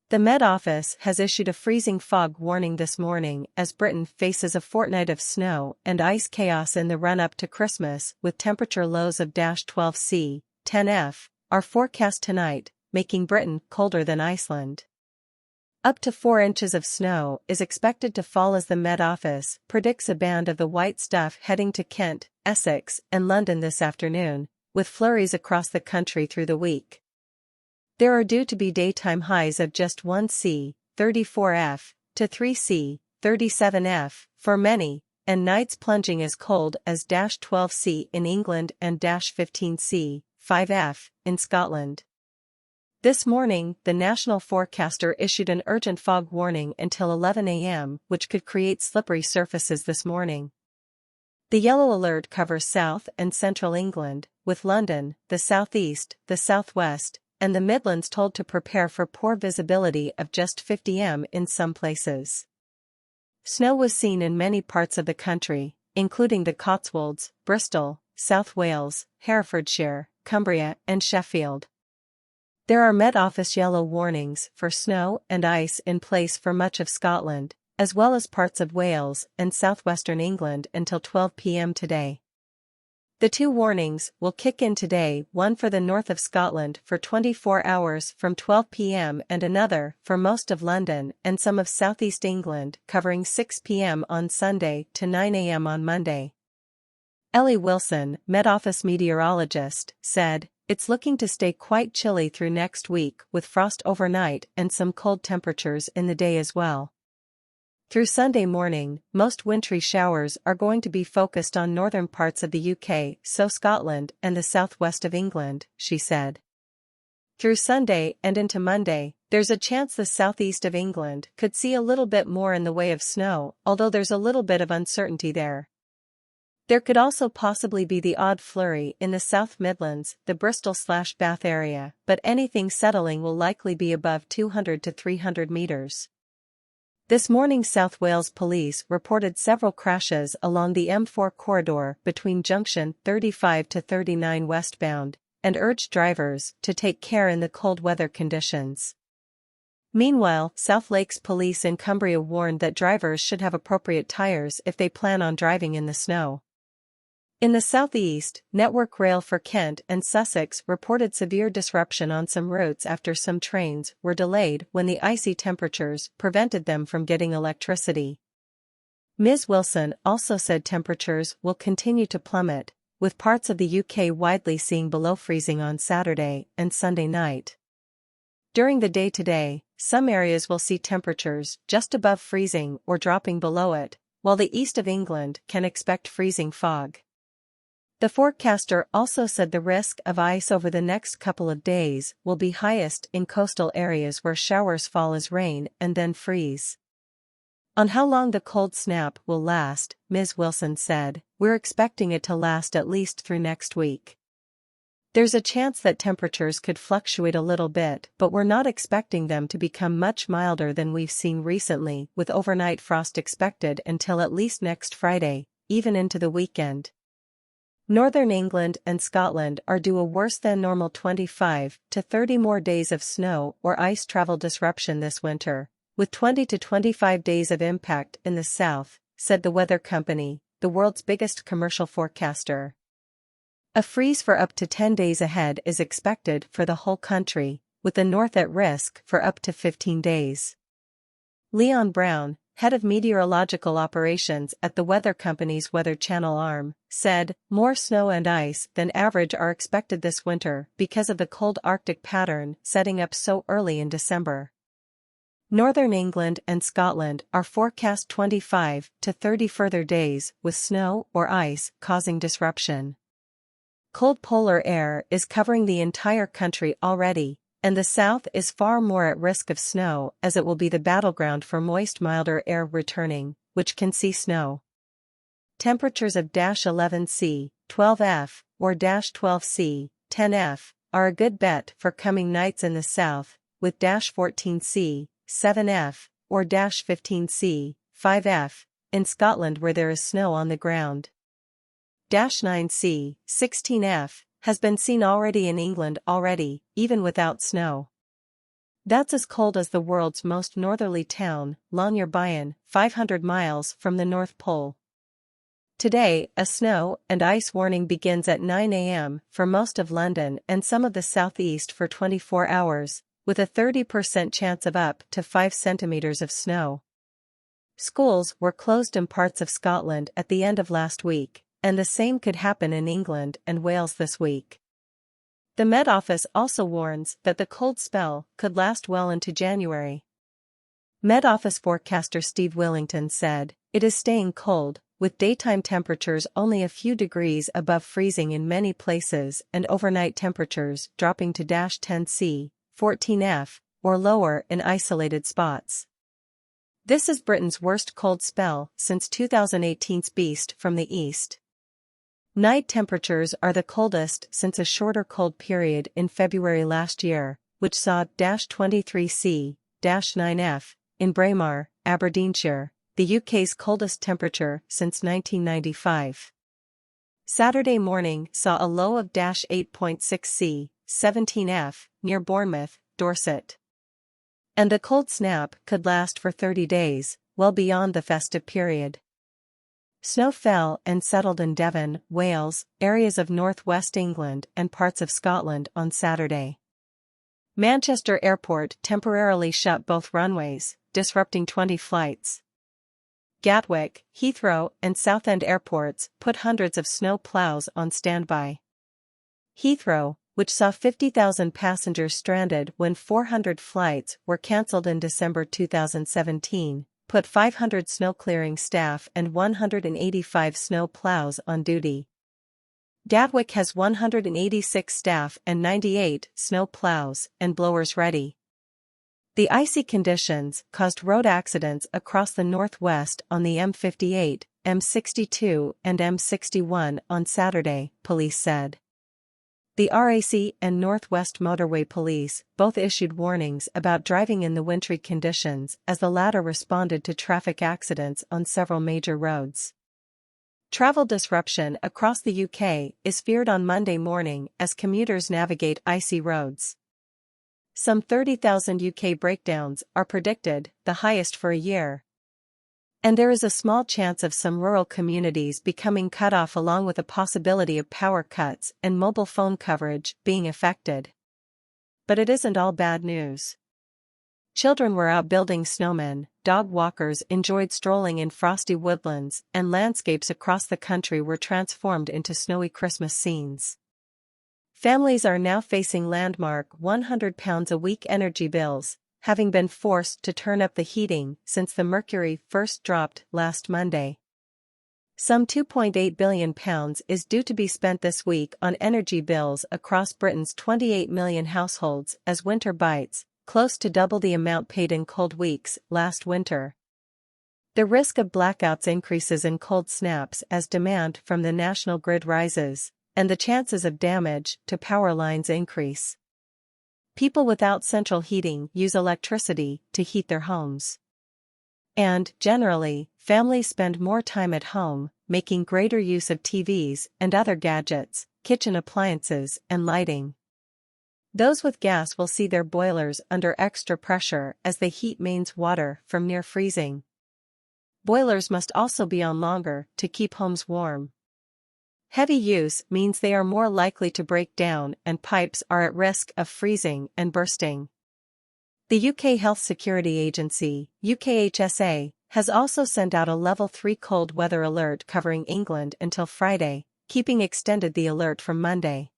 The Met Office has issued a freezing fog warning this morning as Britain faces a fortnight of snow and ice chaos in the run-up to Christmas, with temperature lows of -12°C, 10°F, are forecast tonight, making Britain colder than Iceland. Up to 4 inches of snow is expected to fall as the Met Office predicts a band of the white stuff heading to Kent, Essex, and London this afternoon, with flurries across the country through the week. There are due to be daytime highs of just 1°C, 34°F, to 3°C, 37°F, for many, and nights plunging as cold as -12°C in England and -15°C, 5°F, in Scotland. This morning, the national forecaster issued an urgent fog warning until 11 a.m., which could create slippery surfaces this morning. The yellow alert covers south and central England, with London, the southeast, the southwest, and the Midlands told to prepare for poor visibility of just 50 m in some places. Snow was seen in many parts of the country, including the Cotswolds, Bristol, South Wales, Herefordshire, Cumbria and Sheffield. There are Met Office yellow warnings for snow and ice in place for much of Scotland, as well as parts of Wales and southwestern England until 12 p.m. today. The two warnings will kick in today, one for the north of Scotland for 24 hours from 12 p.m. and another for most of London and some of southeast England, covering 6 p.m. on Sunday to 9 a.m. on Monday. Ellie Wilson, Met Office meteorologist, said, "It's looking to stay quite chilly through next week with frost overnight and some cold temperatures in the day as well. Through Sunday morning, most wintry showers are going to be focused on northern parts of the UK, so Scotland and the southwest of England," she said. Through Sunday and into Monday, there's a chance the southeast of England could see a little bit more in the way of snow, although there's a little bit of uncertainty there. There could also possibly be the odd flurry in the South Midlands, the Bristol/Bath area, but anything settling will likely be above 200 to 300 meters. This morning South Wales Police reported several crashes along the M4 corridor between junction 35 to 39 westbound, and urged drivers to take care in the cold weather conditions. Meanwhile, South Lakes Police in Cumbria warned that drivers should have appropriate tyres if they plan on driving in the snow. In the southeast, Network Rail for Kent and Sussex reported severe disruption on some routes after some trains were delayed when the icy temperatures prevented them from getting electricity. Ms. Wilson also said temperatures will continue to plummet, with parts of the UK widely seeing below freezing on Saturday and Sunday night. During the day today, some areas will see temperatures just above freezing or dropping below it, while the east of England can expect freezing fog. The forecaster also said the risk of ice over the next couple of days will be highest in coastal areas where showers fall as rain and then freeze. On how long the cold snap will last, Ms. Wilson said, "We're expecting it to last at least through next week. There's a chance that temperatures could fluctuate a little bit, but we're not expecting them to become much milder than we've seen recently, with overnight frost expected until at least next Friday, even into the weekend." Northern England and Scotland are due a worse than normal 25 to 30 more days of snow or ice travel disruption this winter, with 20 to 25 days of impact in the south, said the weather company, the world's biggest commercial forecaster. A freeze for up to 10 days ahead is expected for the whole country, with the north at risk for up to 15 days. Leon Brown, head of meteorological operations at the weather company's Weather Channel arm, said, "More snow and ice than average are expected this winter because of the cold Arctic pattern setting up so early in December." Northern England and Scotland are forecast 25 to 30 further days with snow or ice causing disruption. Cold polar air is covering the entire country already, and the south is far more at risk of snow as it will be the battleground for moist milder air returning, which can see snow. Temperatures of -11°C, 12°F, or -12°C, 10°F, are a good bet for coming nights in the south, with -14°C, 7°F, or -15°C, 5°F, in Scotland where there is snow on the ground. -9°C, 16°F, has been seen already in England already, even without snow. That's as cold as the world's most northerly town, Longyearbyen, 500 miles from the North Pole. Today, a snow and ice warning begins at 9 a.m. for most of London and some of the southeast for 24 hours, with a 30% chance of up to 5 centimeters of snow. Schools were closed in parts of Scotland at the end of last week, and the same could happen in England and Wales this week. The Met Office also warns that the cold spell could last well into January. Met Office forecaster Steve Willington said, "It is staying cold, with daytime temperatures only a few degrees above freezing in many places and overnight temperatures dropping to -10°C, 14°F, or lower in isolated spots." This is Britain's worst cold spell since 2018's Beast from the East. Night temperatures are the coldest since a shorter cold period in February last year, which saw -23°C, -9°F, in Braemar, Aberdeenshire, the UK's coldest temperature since 1995. Saturday morning saw a low of -8.6°C, 17°F, near Bournemouth, Dorset. And the cold snap could last for 30 days, well beyond the festive period. Snow fell and settled in Devon, Wales, areas of northwest England and parts of Scotland on Saturday. Manchester Airport temporarily shut both runways, disrupting 20 flights. Gatwick, Heathrow and Southend airports put hundreds of snow plows on standby. Heathrow, which saw 50,000 passengers stranded when 400 flights were cancelled in December 2017, put 500 snow-clearing staff and 185 snow plows on duty. Gatwick has 186 staff and 98 snow plows and blowers ready. The icy conditions caused road accidents across the northwest on the M58, M62 and M61 on Saturday, police said. The RAC and Northwest Motorway Police both issued warnings about driving in the wintry conditions as the latter responded to traffic accidents on several major roads. Travel disruption across the UK is feared on Monday morning as commuters navigate icy roads. Some 30,000 UK breakdowns are predicted, the highest for a year. And there is a small chance of some rural communities becoming cut off, along with a possibility of power cuts and mobile phone coverage being affected. But it isn't all bad news. Children were out building snowmen, dog walkers enjoyed strolling in frosty woodlands, and landscapes across the country were transformed into snowy Christmas scenes. Families are now facing landmark £100 a week energy bills, having been forced to turn up the heating since the mercury first dropped last Monday. Some £2.8 billion is due to be spent this week on energy bills across Britain's 28 million households as winter bites, close to double the amount paid in cold weeks last winter. The risk of blackouts increases in cold snaps as demand from the national grid rises, and the chances of damage to power lines increase. People without central heating use electricity to heat their homes. And, generally, families spend more time at home, making greater use of TVs and other gadgets, kitchen appliances, and lighting. Those with gas will see their boilers under extra pressure as they heat mains water from near freezing. Boilers must also be on longer to keep homes warm. Heavy use means they are more likely to break down and pipes are at risk of freezing and bursting. The UK Health Security Agency, UKHSA, has also sent out a Level 3 cold weather alert covering England until Friday, keeping extended the alert from Monday.